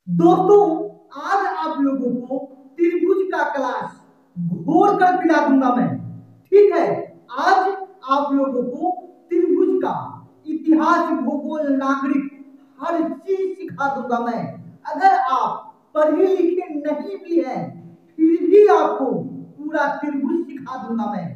दोस्तों, आज आप लोगों को त्रिभुज का क्लास घोर कर पिला दूंगा मैं। ठीक है, आज आप लोगों को त्रिभुज का इतिहास, भूगोल, नागरिक हर चीज सिखा दूंगा मैं। अगर आप पढ़े लिखे नहीं भी हैं, फिर भी आपको पूरा त्रिभुज सिखा दूंगा मैं।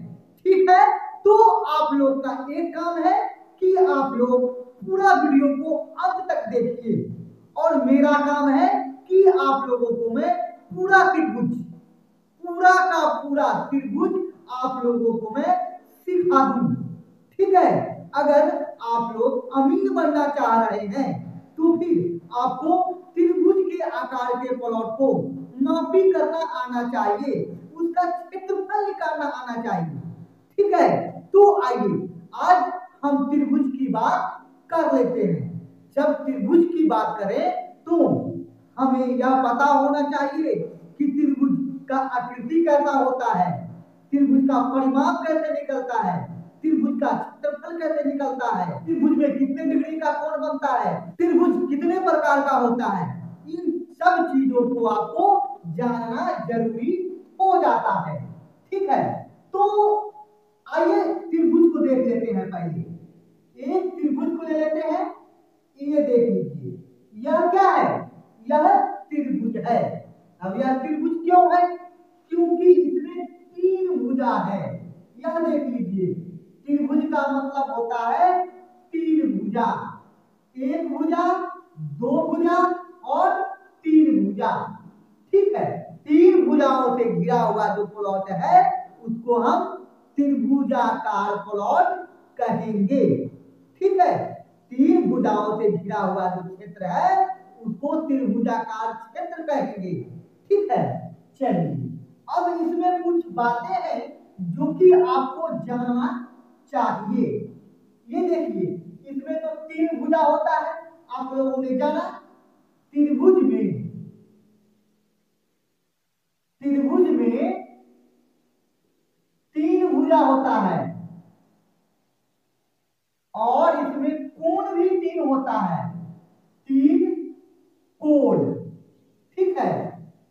ठीक है, तो आप लोग का एक काम है कि आप लोग पूरा वीडियो को अंत तक देखिए, और मेरा काम है कि आप लोगों को मैं पूरा त्रिभुज, पूरा का पूरा त्रिभुज आप लोगों को मैं सिखा दूं। ठीक है, अगर आप लोग अमीर बनना चाह रहे हैं तो फिर आपको त्रिभुज के आकार के प्लॉट को मापी करना आना चाहिए, उसका क्षेत्रफल निकालना आना चाहिए। ठीक है, तो आइए आज हम त्रिभुज की बात कर लेते हैं। जब त्रिभुज की बात करें तो हमें यह पता होना चाहिए कि त्रिभुज का आकृति कैसा होता है, त्रिभुज का परिमाप कैसे निकलता है, त्रिभुज का क्षेत्रफल कैसे निकलता है, त्रिभुज में कितने डिग्री का कोण बनता है, त्रिभुज कितने प्रकार का होता है। इन सब चीजों को आपको जानना जरूरी हो जाता है। ठीक है, तो आइए त्रिभुज को देख लेते हैं। पहले एक त्रिभुज को ले लेते हैं। ये देख लीजिए, यह क्या है? यह त्रिभुज है। अब यह त्रिभुज क्यों है? क्योंकि इसमें तीन भुजा है। यह देख लीजिए, त्रिभुज का मतलब होता है तीन भुजा। एक भुजा, दो भुजा और तीन भुजा। ठीक है, तीन भुजाओं से घिरा हुआ जो प्लॉट है उसको हम त्रिभुजाकार प्लॉट कहेंगे। ठीक है, तीन भुजाओं से घिरा हुआ जो क्षेत्र है उसको त्रिभुजाकार क्षेत्र कहेंगे। ठीक है, चलिए अब इसमें कुछ बातें हैं जो कि आपको जानना चाहिए। ये देखिए, इसमें तो तीन भुजा होता है, आप लोगों ने जाना। त्रिभुज में तीन भुजा होता है और इसमें कोण भी तीन होता है, तीन कोण। ठीक है,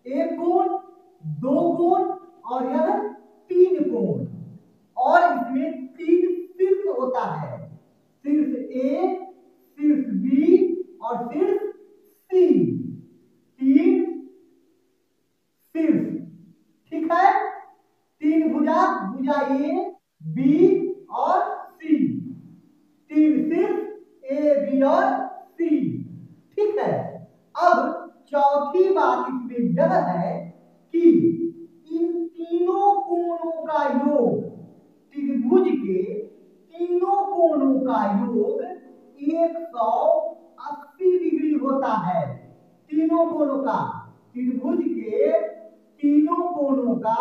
एक कोण, दो कोण और यह तीन कोण। और इसमें तीन शीर्ष होता है, शीर्ष ए, शीर्ष बी और शीर्ष सी। तीन शीर्ष। ठीक है, तीन भुजा, भुजा ए, बी और सी। तीन शीर्ष ए, बी और सी। ठीक है, अब चौथी बात इसमें यह है कि इन तीनों कोणों का योग, त्रिभुज के तीनों कोणों का योग 180 डिग्री होता है। तीनों कोणों का, त्रिभुज के तीनों कोणों का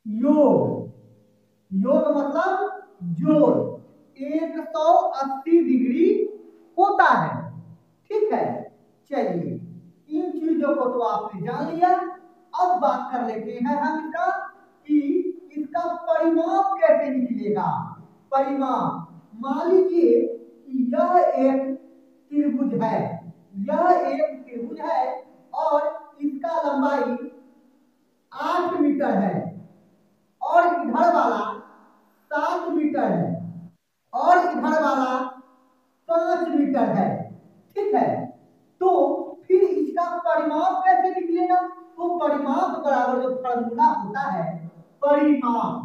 योग, योग मतलब जोड़ 180 डिग्री होता है। ठीक है, चलिए इन चीजों को तो आपने जान लिया। अब बात कर लेते हैं हम इसका कि इसका परिमाप कैसे निकलेगा। परिमाप, मान लीजिए कि यह एक त्रिभुज है, यह एक त्रिभुज है और इसका लंबाई 8 मीटर है और इधर वाला 7 मीटर है और इधर वाला 5 मीटर है। ठीक है, तो फिर इसका परिमाप कैसे निकलेगा? तो परिमाप बराबर जो फॉर्मूला होता है, परिमाप,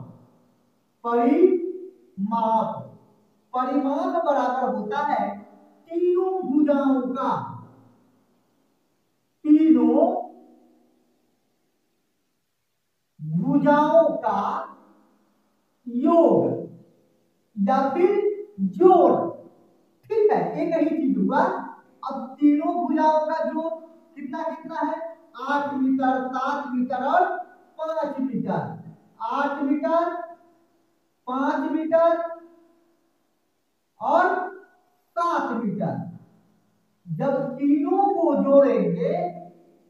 परिमाप परिमाप बराबर होता है तीनों भुजाओं का, तीनों भुजाओं का योग या फिर जोड़। ठीक है, एक ही चीज हुआ। अब तीनों भुजाओं का जोड़ कितना कितना है? 8 मीटर, 7 मीटर और 5 मीटर। 8 मीटर, 5 मीटर और 7 मीटर। जब तीनों को जोड़ेंगे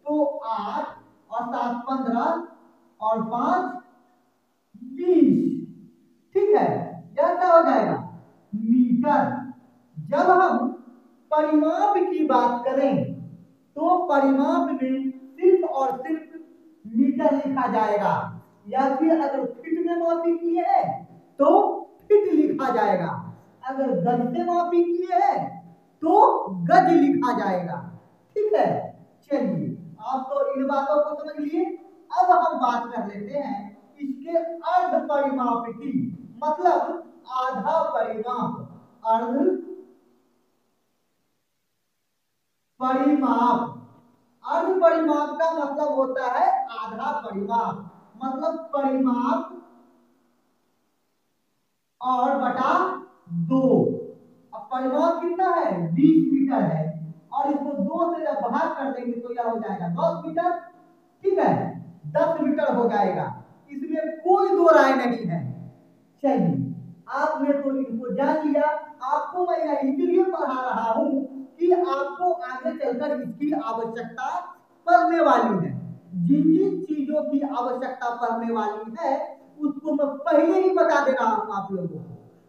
तो 8 और 7 15 और 5 20। ठीक है, यह क्या हो जाएगा? मीटर। जब हम परिमाप की बात करें तो परिमाप में सिर्फ और सिर्फ मीटर लिखा जाएगा, या फिर अगर फीट में मापी की है तो फीट लिखा जाएगा, अगर गज से मापी की है तो गज लिखा जाएगा। ठीक है, चलिए आप तो इन बातों को समझ लिए। अब हम बात कर लेते हैं इसके अर्ध परिमाप की, मतलब आधा परिमाप। अर्ध परिमाप, अर्ध परिमाप का मतलब होता है आधा परिमाप, मतलब परिमाप और बटा 2। अब परिमाप कितना है, 20 मीटर है, और इसको 2 से जब भाग कर देंगे तो यह हो जाएगा 10 मीटर। ठीक है, 10 मीटर हो जाएगा, इसमें कोई दो राय नहीं है। चलिए, आपने तो इनको जान लिया। आपको मैं यह इसलिए पढ़ा रहा हूं कि आपको आगे चलकर इसकी आवश्यकता पड़ने वाली है। जिन जिन चीजों की आवश्यकता पड़ने वाली है उसको मैं पहले ही बता दे रहा हूं आप लोगों को,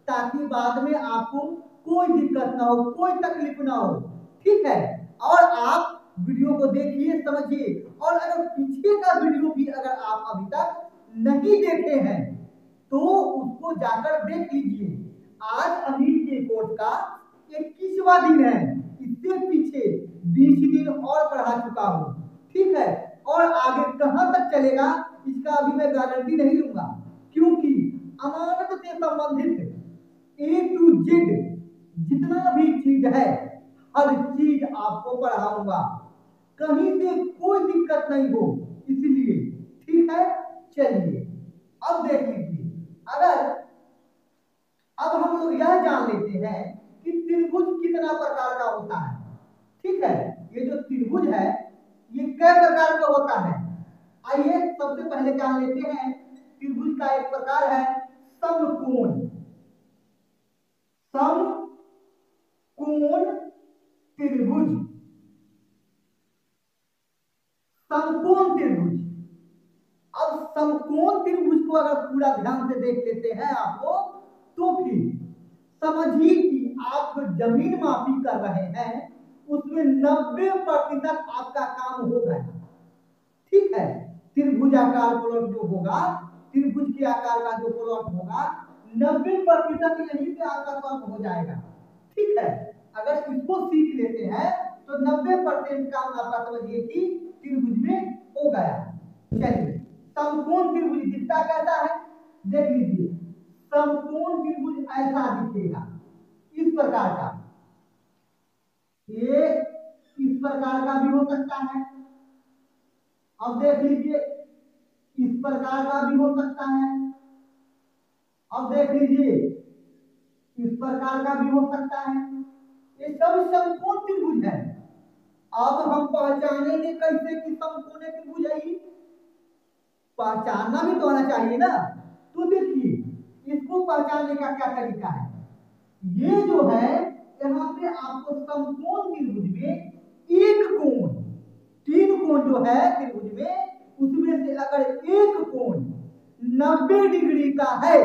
ताकि बाद में आपको कोई दिक्कत ना हो, कोई तकलीफ ना हो। ठीक है, और आप वीडियो को देखिए, समझिए, और अगर पीछे का वीडियो भी अगर आप अभी तक नहीं देखे हैं तो उसको जाकर देख लीजिए। आज अमीर के कोर्ट का 21वां दिन है, इससे पीछे 20 दिन और बढ़ा चुका हूं। ठीक है, और आगे कहां तक चलेगा इसका अभी मैं गारंटी नहीं लूंगा, क्योंकि अमानत से संबंधित ए टू जेड जितना भी चीज है हर चीज आपको पढ़ाऊंगा, कहीं से कोई दिक्कत नहीं हो, इसलिए। ठीक है, चलिए अब देख लीजिए। अगर अब हम लोग यह जान लेते हैं कि त्रिभुज कितना प्रकार का होता है। ठीक है, ये जो त्रिभुज है ये कै प्रकार का होता है। आइए सबसे पहले जान लेते हैं त्रिभुज का एक प्रकार है समकोण। समकोण त्रिभुज, समकोण त्रिभुज। अब समकोण त्रिभुज को अगर पूरा ध्यान से देख लेते हैं आप लोग तो फिर समझिए कि आप जो जमीन मापी कर रहे हैं उसमें 90% आपका काम हो गया। ठीक है, त्रिभुजाकार प्लॉट जो होगा, त्रिभुज के आकार का जो प्लॉट होगा 90% यहीं पे आपका काम हो जाएगा। ठीक है, अगर इसको सीख लेते हैं तो 90% काम आपका समझिए कि त्रिभुज में हो गया। चलिए, समकोण त्रिभुज दिखता कैसा है देख लीजिए। समकोण त्रिभुज ऐसा दिखेगा, इस प्रकार का। ये इस प्रकार का भी हो सकता है, अब देख लीजिए इस प्रकार का भी हो सकता है, अब देख लीजिए इस प्रकार का भी हो सकता है। ये सब समकोण त्रिभुज है। अब हम पहचानेंगे कैसे कि समकोण त्रिभुज है, पहचानना भी तो आना चाहिए ना। तो देखिए इसको पहचानने का क्या तरीका है, ये जो है यहाँ पे आपको समकोण त्रिभुज में एक कोण, 3 कोण जो है त्रिभुज में उसमें से अगर एक कोण 90 डिग्री का है,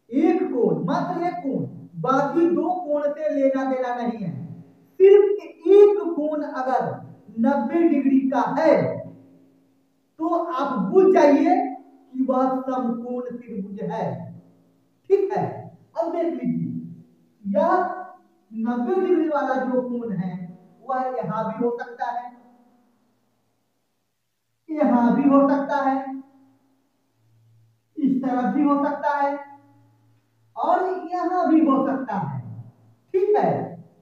एक कोण, मात्र एक कोण, बाकी 2 कोण से लेना देना नहीं है, सिर्फ एक कोण अगर 90 डिग्री का है तो आप बुझ जाइए कि वह समकोण त्रिभुज है। ठीक है, अब देख लीजिए यह 90 डिग्री वाला जो कोण है वह यहां भी हो सकता है, यहां भी हो सकता है, इस तरफ भी हो सकता है, और यहां भी हो सकता है। ठीक है,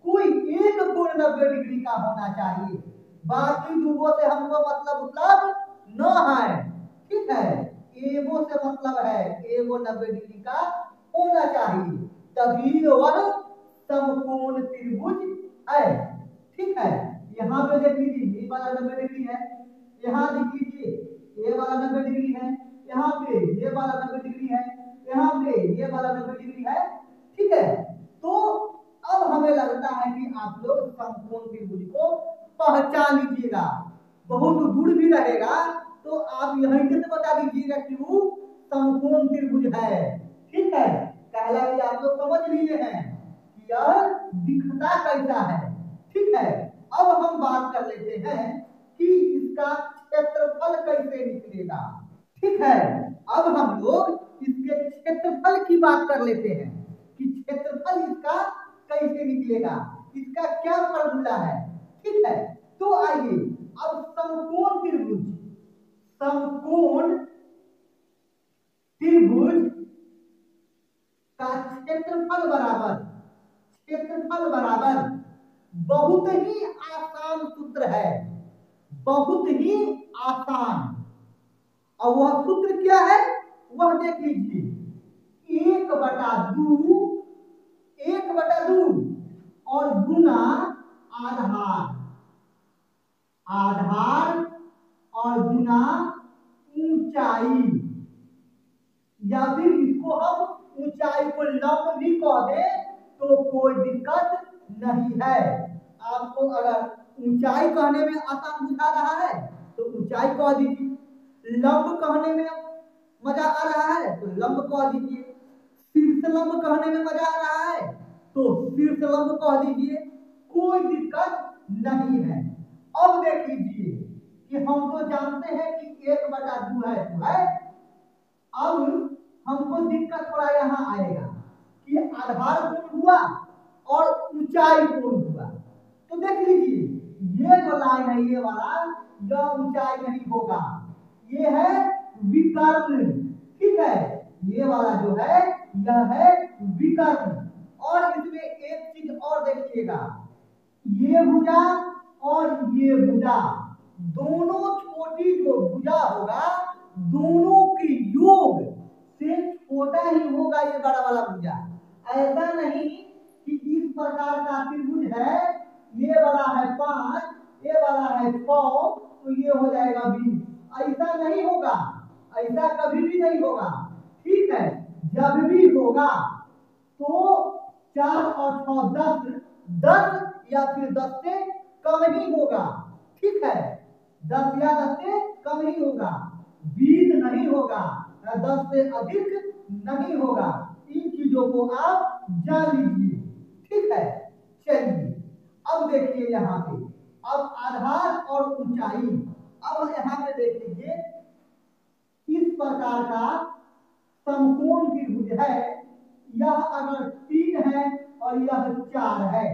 कोई एक कोण 90 डिग्री का होना चाहिए, बाकी दूगों से हमको मतलब न है। ठीक है, एगो से मतलब है, एगो 90 डिग्री का होना चाहिए, तभी वह समकोण त्रिभुज है। ठीक है, यहाँ पे देख लीजिए ये वाला 90 डिग्री है, यहाँ देख लीजिए ये वाला 90 डिग्री है, यहाँ पे ये वाला 90 डिग्री है, यहाँ पे ये वाला 90 डिग्री है। ठीक है, तो अब हमें लगता है कि आप लोग समकोण त्रिभुज को पहचान लीजिएगा। बहुत दूर भी रहेगा तो आप यहीं से बता दीजिएगा कि वो समकोण त्रिभुज है। ठीक है, पहला भी आप लोग समझ लिए हैं कि यह दिखता कैसा है। ठीक है, अब हम बात कर लेते हैं कि इसका क्षेत्रफल कैसे निकलेगा। ठीक है, अब हम लोग इसके क्षेत्रफल की बात कर लेते हैं कि क्षेत्रफल इसका कैसे निकलेगा, इसका क्या फॉर्मूला है। ठीक है, तो आइए अब समकोण त्रिभुज, समकोण त्रिभुज का क्षेत्रफल बराबर, क्षेत्रफल बराबर बहुत ही आसान सूत्र है, बहुत ही आसान। और वह सूत्र क्या है वह देख लीजिए, 1/2, 1/2 और गुना आधार, आधार और गुना ऊंचाई, या फिर इसको हम ऊंचाई को लंब भी कह दें तो कोई दिक्कत नहीं है। आपको अगर ऊंचाई कहने में आसान बुझा रहा है तो ऊंचाई कह दीजिए, लंब कहने में मजा आ रहा है तो लंब कह दीजिए, शीर्ष लंब कहने में मजा आ रहा है तो शीर्ष लंब कह दीजिए, कोई दिक्कत नहीं है। अब देख लीजिए कि हम तो जानते हैं कि 1/2 है तो है, अब हमको दिक्कत थोड़ा यहाँ आएगा कि आधार कोण हुआ और ऊंचाई कोण हुआ। तो देख लीजिए ये जो लाइन है ये वाला, यह ऊंचाई नहीं होगा, ये है विकर्ण। ठीक है, ये वाला जो है यह है विकर्ण। और इसमें एक चीज और देखिएगा, ये भुजा और ये भुजा, दोनों छोटी जो भुजा होगा दोनों के योग से छोटा ही होगा ये बड़ा वाला भुजा। ऐसा नहीं कि इस प्रकार का त्रिभुज है, ये वाला है 5, ये वाला है 6 तो ये हो जाएगा 20, ऐसा नहीं होगा, ऐसा कभी भी नहीं होगा। ठीक है, जब भी होगा तो 4 और 6 10, 10 या फिर 10 से कम ही होगा। ठीक है, 10 या 10 से कम ही होगा, 20 नहीं होगा, 10 से अधिक नहीं होगा। इन चीजों को आप जान लीजिए। ठीक है, चलिए अब देखिए यहाँ पे, अब आधार और ऊंचाई, अब यहाँ पे देख लीजिए इस प्रकार का समकोण त्रिभुज है, यह अगर 3 है और यह 4 है।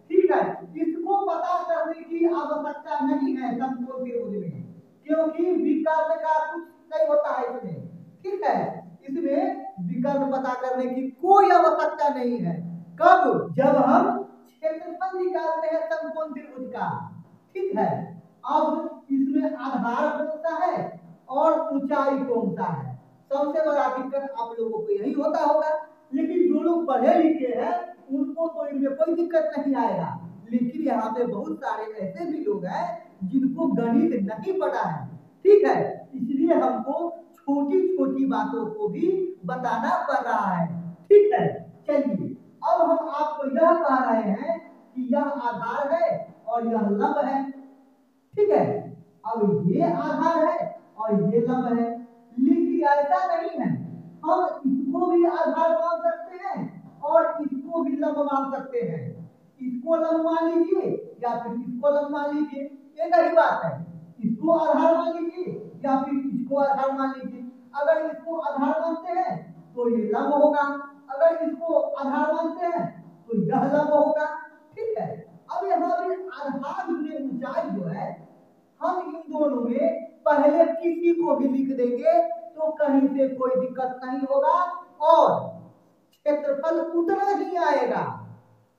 ठीक है, इसको पता करने की आवश्यकता नहीं है समकोण त्रिभुज में, क्योंकि विकर्ण का कुछ नहीं होता है इसमें। ठीक है, इसमें विकर्ण पता करने की कोई आवश्यकता नहीं है। कब? जब हम क्षेत्रफल निकालते हैं समकोण त्रिभुज का। ठीक है, अब इसमें आधार कौन सा है और ऊंचाई कौन सा है, सबसे बड़ा दिक्कत आप लोगों को यही होता होगा। लेकिन जो लोग पढ़े लिखे हैं उनको तो इनमें कोई दिक्कत नहीं आएगा, लेकिन यहाँ पे बहुत सारे ऐसे भी लोग हैं जिनको गणित नहीं पता है। ठीक है, इसलिए हमको छोटी छोटी बातों को भी बताना पड़ रहा है। ठीक है, चलिए अब हम आपको यह कह रहे हैं कि यह आधार है और यह लंब है। ठीक है, अब ये आधार है और ये लंब है, लेकिन ऐसा नहीं है, हम इसको भी आधार मान सकते हैं और इसको भी लंब मान सकते हैं। इसको लंब मान लीजिए या फिर इसको लंब मान लीजिए, एक ही बात है। इसको आधार मान लीजिए या फिर इसको आधार मान लीजिए। अगर इसको आधार मानते हैं तो ये लंब होगा, अगर इसको आधार मानते हैं तो यह लंब होगा। ठीक है, अब यहाँ पे आधार में ऊंचाई जो है, हम इन दोनों में पहले किसी को भी लिख देंगे तो कहीं से कोई दिक्कत नहीं होगा और क्षेत्रफल उतना ही आएगा।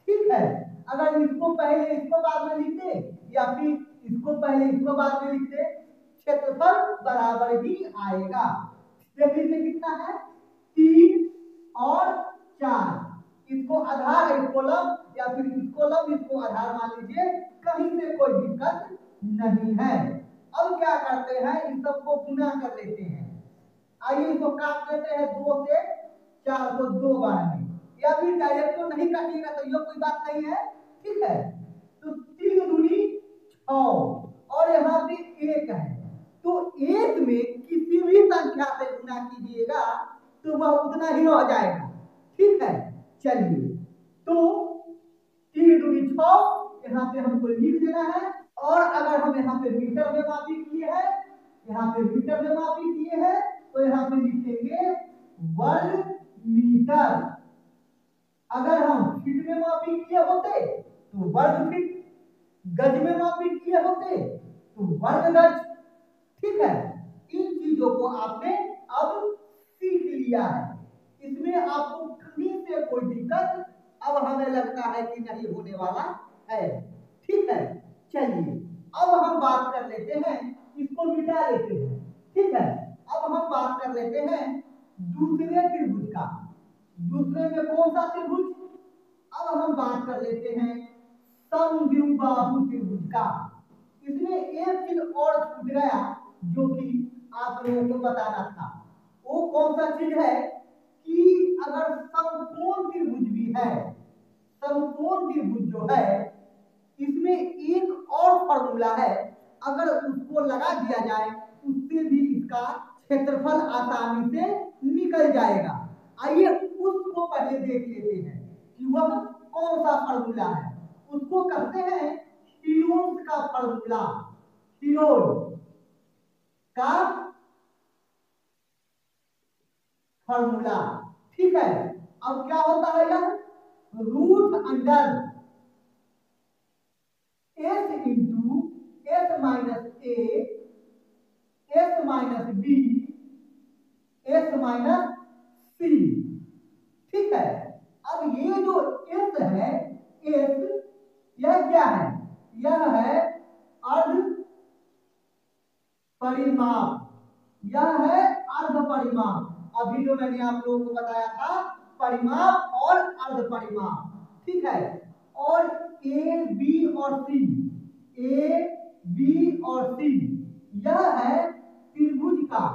ठीक है, अगर इसको पहले इसको बाद में लिख दे या फिर इसको पहले इसको बाद में लिख दे, क्षेत्रफल बराबर ही आएगा। देखिए कितना है, 3 और 4, इसको आधार इसको लंब या फिर इसको लंब इसको आधार मान लीजिए, कहीं से कोई दिक्कत नहीं है। अब क्या करते हैं, इन सबको गुना कर लेते हैं। आइए इसको काट लेते हैं, 2 से 4 को 2 बार में, या फिर डायरेक्ट तो नहीं काटिएगा तो ये कोई बात नहीं है। ठीक है, तो 3 दूनी 6 और यहाँ पे 1 है, तो 1 में किसी भी संख्या से गुना कीजिएगा तो वह उतना ही रह जाएगा। ठीक है, चलिए तो 6 यहाँ पे हमको लिख देना है। और अगर हम यहाँ पे मीटर में मापी किए हैं, यहाँ पे मीटर में मापी किए हैं, तो यहाँ पे लिखेंगे वर्ग मीटर। अगर हम फीट में मापी किए होते तो वर्ग फीट, गज में मापी किए होते तो वर्ग गज। ठीक है, इन चीजों को आपने अब सीख लिया है, इसमें आपको कहीं से कोई दिक्कत अब हमें लगता है कि नहीं होने वाला है। ठीक है, चलिए अब हम बात कर लेते हैं, इसको मिटा लेते हैं। ठीक है, अब हम बात कर लेते हैं दूसरे त्रिभुज का। दूसरे में कौन सा त्रिभुज? अब हम बात कर लेते हैं समद्विबाहु त्रिभुज का। इसमें एक चीज और छूट गया जो कि आप लोगों को बताना था। वो कौन सा चीज है कि अगर समकोण त्रिभुज भी है, समकोण त्रिभुज जो है इसमें एक और फॉर्मूला है, अगर उसको लगा दिया जाए उससे भी इसका क्षेत्रफल आसानी से निकल जाएगा। आइए उसको पहले देख लेते हैं कि वह कौन सा फॉर्मूला है। उसको कहते हैं हीरोज का फॉर्मूला, हीरोज का फॉर्मूला। ठीक है, अब क्या होता है यह root under S into S minus A S minus B S minus C. ठीक है, अब ये जो एस है, एस यह क्या है? यह है अर्ध परिमाप, यह है अर्ध परिमाप। अभी जो मैंने आप लोगों को बताया था परिमाप और अर्ध परिमाप। ठीक है, और ए बी और सी, ए बी और सी यह है त्रिभुज का,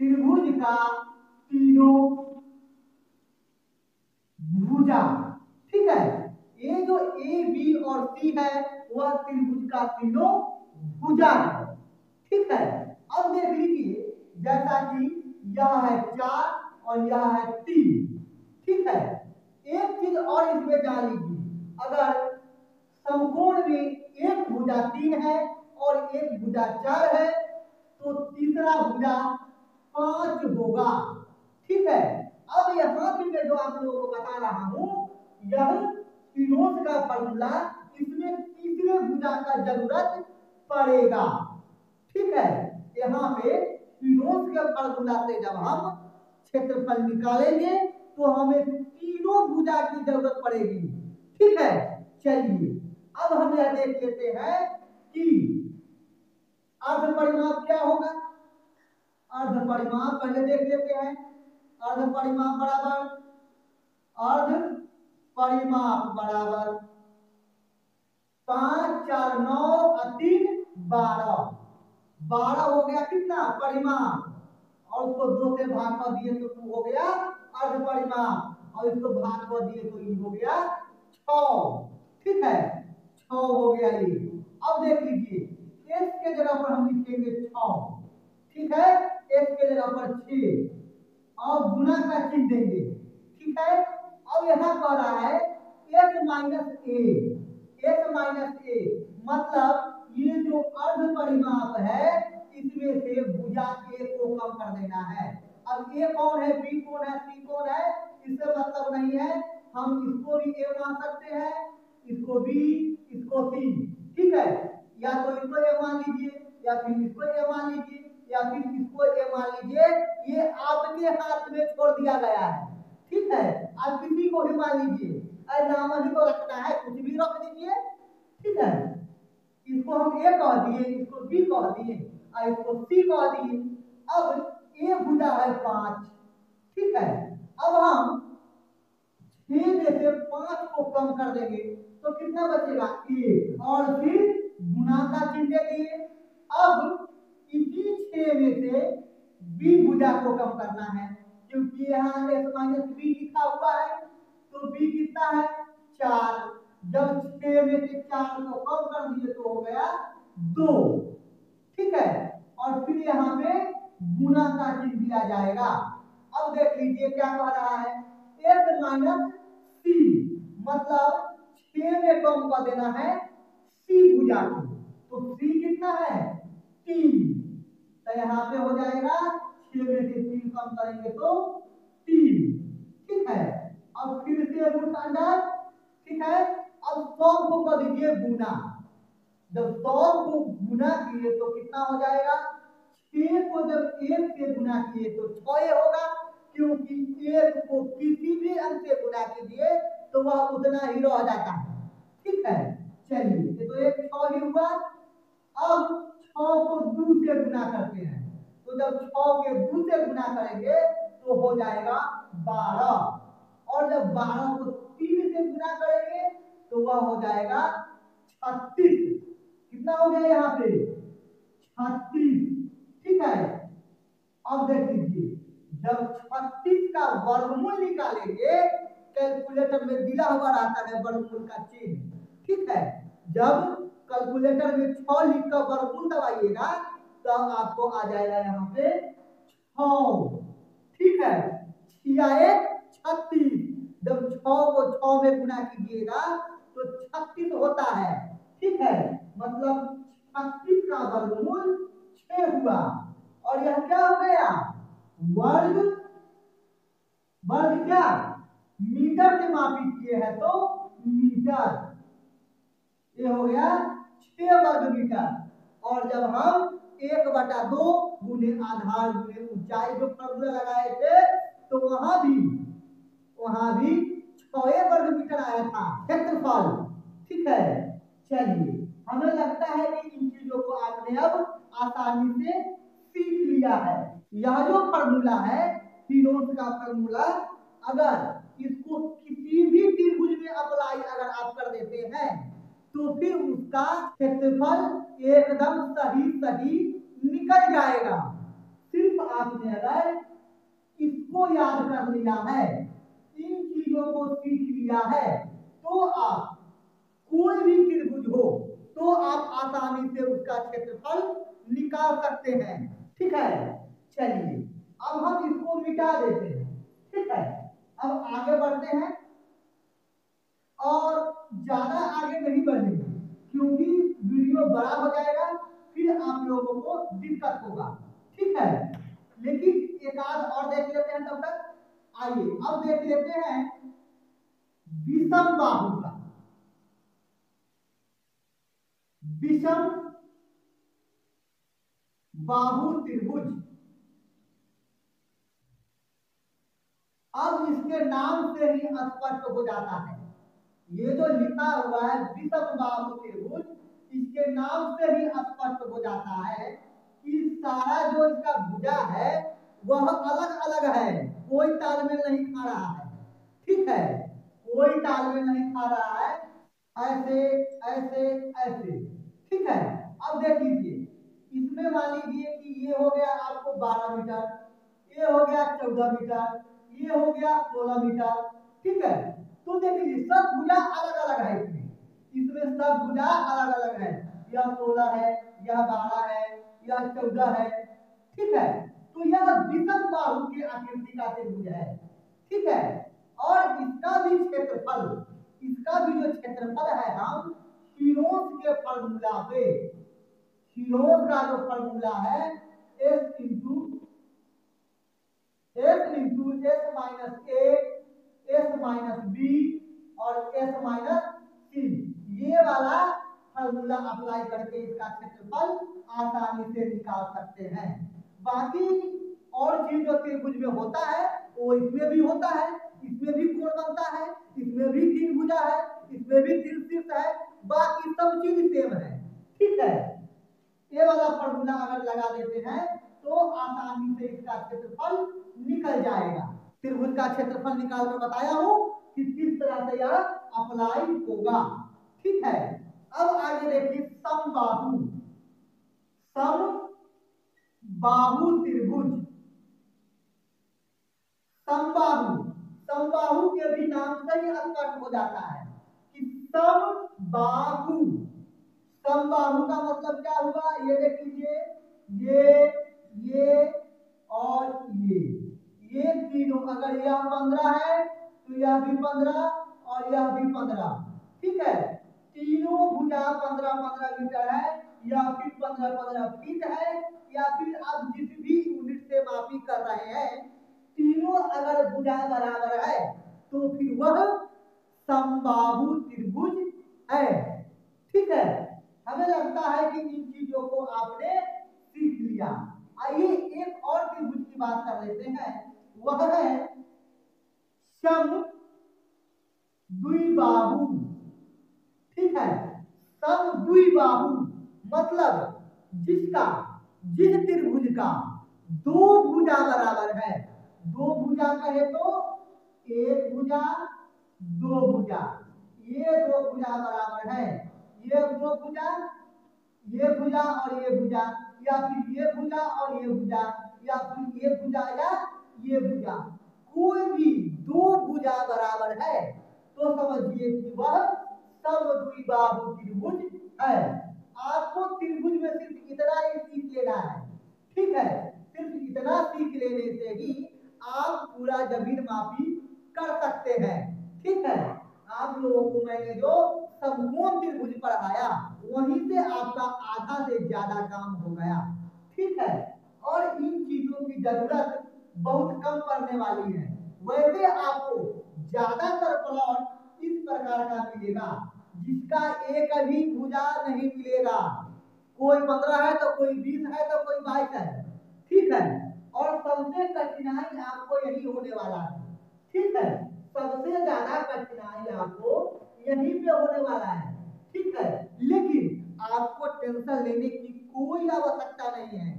त्रिभुज का तीनों भुजा। ठीक है, ये जो ए बी और सी है वह त्रिभुज का तीनों भुजा है। ठीक है, अब देख लीजिए जैसा कि यह है 4 और यह है 3। ठीक है, एक चीज और इसमें जान लीजिए, अगर समकोण में एक भुजा 3 है और एक भुजा 4 है तो तीसरा भुजा 5 होगा। ठीक है, अब यहाँ पे मैं जो आप लोगों को बता रहा हूँ यह हीरोज का फॉर्मूला, इसमें तीसरे भुजा का जरूरत पड़ेगा। ठीक है, यहाँ पे हीरोज के फॉर्मूला से जब हम क्षेत्रफल निकालेंगे तो हमें तीनों भुजा की जरूरत पड़ेगी। ठीक है, चलिए अब हम यह देख लेते हैं कि अर्ध परिमाप क्या होगा। अर्ध परिमाप पहले देख लेते हैं। अर्ध परिमाप बराबर, अर्ध परिमाप बराबर 5 4 9 और 3 12। 12 हो गया कितना परिमाप, और उसको 2 से भाग कर दिए तो 2 हो गया अर्ध परिमाप, और इसको भाग कर दिए तो ये हो गया 6। ठीक है, 6 हो गया ये। अब देख लीजिए एस के जगह पर हम लिखेंगे 6। ठीक है, एस के जगह पर 6 और गुना का चिन्ह देंगे। ठीक है, अब यहाँ कह रहा है S minus A, S minus ए मतलब ये जो अर्ध परिमाप है इसमें से भुजा ए को कम कर देना है। अब ए कौन है, बी कौन है, सी कौन है, इससे मतलब नहीं है। हम इसको भी ए मान सकते हैं, इसको बी, इसको सी। ठीक है, या तो इसको ए मान लीजिए या फिर इसको ए मान लीजिए या फिर इसको ए मान लीजिए, ये आपके हाथ में छोड़ दिया गया है। ठीक है, आप किसी को भी मान लीजिए, अरे नाम ही तो रखना है, कुछ भी रख दीजिए। ठीक है, इसको हम ए कह दिए, इसको बी कह दिए और इसको सी कह दिए। अब ए भुजा है 5। ठीक है, अब हम 6 में से 5 को कम कर देंगे तो कितना बचेगा 1, और फिर गुना का चिन्ह दिए। अब इसी 6 में से बी भुजा को कम करना है, क्योंकि यहाँ एस माइनस बी लिखा हुआ है, तो बी कितना है 4। जब 6 में से 4 को कम कर दिए तो हो गया 2। ठीक है, और फिर यहाँ पे गुना का चिन्ह दिया जाएगा। अब देख लीजिए क्या कह रहा है, एस माइनस सी मतलब में कम कर देना है सी भुजा को, तो सी कितना है 3, तो यहाँ पे हो जाएगा 6 में से 3 कम करेंगे तो 3, ठीक है। अब फिर से रूट अंडर, ठीक है। अब 100 को कर दीजिए गुना, जब 100 को गुना किए तो कितना हो जाएगा, 6 को जब 1 से गुना किए तो 6 होगा, क्योंकि 1 को किसी भी अंक से गुना कीजिए तो वह उतना ही रह जाता है, ठीक है। चलिए तो एक 6 ही हुआ। अब 6 को 2 से गुना करते हैं, तो जब 6 के 2 से गुना करेंगे तो हो जाएगा 12, और जब 12 को 3 से गुना करेंगे तो वह हो जाएगा 36। कितना हो गया यहाँ पे 36, ठीक है। अब देख लीजिए, जब 36 का वर्गमूल निकालेंगे, कैलकुलेटर में दिया हुआ रहता है वर्गमूल का चिन्ह, ठीक है। जब कैलकुलेटर में 6 लिखकर वर्गमूल दबाइएगा तब आपको आ जाएगा यहाँ पे 6, ठीक है। 6×1 = 36, जब 6 को 6 में गुना कीजिएगा तो 36 होता है, ठीक है। मतलब 36 का वर्गमूल 6 हुआ, और यह क्या हो गया वर्ग, वर्ग क्या मीटर से मापी किए हैं तो मीटर, ये हो गया 6 वर्ग मीटर। और जब हम 1/2 गुने आधार गुने ऊंचाई जो फॉर्मूला लगाए थे तो वहां भी 6 वर्ग मीटर आया था क्षेत्रफल, ठीक है। चलिए हमें लगता है कि इन चीजों को आपने अब आसानी से सीख लिया है। यह जो फॉर्मूला है हीरोस का फॉर्मूला, अगर इसको किसी भी त्रिभुज में अप्लाई अगर आप कर देते हैं तो फिर उसका क्षेत्रफल एकदम सही सही निकल जाएगा। सिर्फ आपने अगर इसको याद कर लिया है, इन चीजों को सीख लिया है, तो आप कोई भी त्रिभुज हो तो आप आसानी से उसका क्षेत्रफल निकाल सकते हैं, ठीक है। चलिए अब हम इसको मिटा देते हैं, ठीक है। अब आगे बढ़ते हैं, और ज्यादा आगे नहीं बढ़ेंगे क्योंकि वीडियो बड़ा हो जाएगा, फिर आप लोगों को दिक्कत होगा, ठीक है। लेकिन एक आध और देख लेते हैं तब तक। आइए अब देख लेते हैं विषम बाहु का, विषम बाहु त्रिभुज। अब इसके नाम से ही स्पष्ट हो जाता है, ये जो लिखा हुआ है विषम बाहु त्रिभुज, इसके नाम से ही स्पष्ट हो जाता है कि सारा जो इसका भुजा है वह अलग अलग है, कोई तालमेल नहीं खा रहा है, ठीक है। कोई तालमेल नहीं खा रहा है, ऐसे ऐसे ऐसे, ठीक है। अब देख लीजिए, इसमें मान लीजिए कि ये हो गया आपको 12 मीटर, ये हो गया 14 मीटर, ये हो गया 16 मीटर, ठीक है। तो देख लीजिए सब भुजा अलग अलग है, इसमें सब भुजा अलग अलग है, यह 16 है, यह 12 है, यह 14 है, ठीक है। तो यह विषम बाहु की आकृति का त्रिभुज है, ठीक है। और इसका भी क्षेत्रफल, इसका भी जो क्षेत्रफल है, हम हीरोस के फॉर्मूला पे, हीरोस का जो फॉर्मूला है S into S minus A, S minus B और S माइनस C, ये वाला फॉर्मूला अप्लाई करके इसका क्षेत्रफल आसानी से निकाल सकते हैं। बाकी और चीज जो त्रिभुज में होता है वो इसमें भी होता है, इसमें भी कोण बनता है, इसमें भी 3 भुजा है, इसमें भी 3 शीर्ष है, बाकी सब चीज सेम है, ठीक है। ये वाला फॉर्मूला अगर लगा देते हैं तो आसानी से इसका क्षेत्रफल निकल जाएगा। त्रिभुज का क्षेत्रफल निकाल कर बताया हूं कि किस तरह से यह अप्लाई होगा, ठीक है। अब आगे देखिए समबाहु, समबाहु त्रिभुज। समबाहु, समबाहु के भी नाम से ही स्पष्ट हो जाता है कि समबाहु, समबाहु का मतलब क्या हुआ, ये देख लीजिए, ये और ये तीनों, अगर यह 15 है तो यह भी 15 और यह भी 15, ठीक है। 15-15 मीटर है, या फिर 15-15 फीट है, या फिर आप जिस भी यूनिट से मापी कर रहे हैं, तीनों अगर भुजा बराबर है तो फिर वह समबाहु त्रिभुज है। ठीक है, हमें लगता है कि इन चीजों को आपने सीख लिया। आइए एक और त्रिभुज की बात कर लेते हैं, वह है सम द्विबाहु। ठीक है, सम द्विबाहु मतलब जिस त्रिभुज का दो भुजा बराबर है, दो भुजा कहे तो एक भुजा दो भुजा, ये दो भुजा बराबर है, ये दो भुजा, ये भुजा और ये भुजा, या फिर ये भुजा और ये भुजा, या फिर ये भुजा या ये भुजा, कोई भी दो भुजा बराबर है तो समझिए कि वह समद्विबाहु त्रिभुज है। आपको त्रिभुज में सिर्फ इतना ही सीख लेना है। ठीक है, सिर्फ इतना सीख लेने से ही आप पूरा जमीन मापी कर सकते हैं। ठीक है, आप लोगों को मैंने जो समकोण त्रिभुज पढ़ाया वहीं से आपका आधा से ज्यादा काम हो गया। ठीक है, और इन चीजों की जरूरत बहुत कम पड़ने वाली है। वैसे आपको ज्यादातर प्लॉट इस प्रकार का मिलेगा जिसका एक भी भुजा नहीं मिलेगा, कोई 15 है तो कोई 20 है तो कोई 22 है। ठीक है, और सबसे कठिनाई आपको यही होने वाला है। ठीक है, सबसे ज्यादा कठिनाई आपको यहीं पे होने वाला है। ठीक है, लेकिन आपको टेंशन लेने की कोई आवश्यकता नहीं है।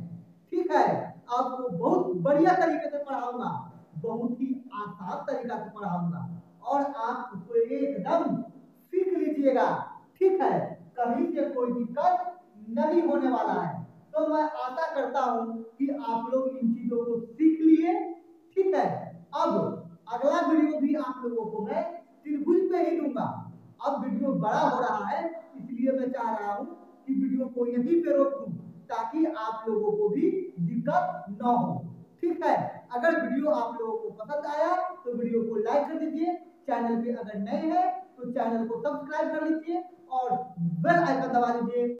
ठीक है, आपको बहुत बढ़िया तरीके से पढ़ाऊंगा, बहुत ही आसान तरीका से पढ़ाऊंगा, और आप उसको एकदम सीख लीजिएगा। ठीक है, कहीं से कोई दिक्कत नहीं होने वाला है। तो मैं आशा करता हूं कि आप लोग इन चीजों को सीख लिए। ठीक है, अब अगला वीडियो भी आप लोगों को मैं त्रिभुज पे ही दूंगा। अब वीडियो बड़ा हो रहा है, इसलिए मैं चाह रहा हूं कि वीडियो को यहीं पे रोक दूं ताकि आप लोगों को भी दिक्कत न हो। ठीक है, अगर वीडियो आप लोगों को पसंद आया तो वीडियो को लाइक कर दीजिए, चैनल पे अगर नए हैं तो चैनल को सब्सक्राइब कर लीजिए और बेल आइकन दबा लीजिए।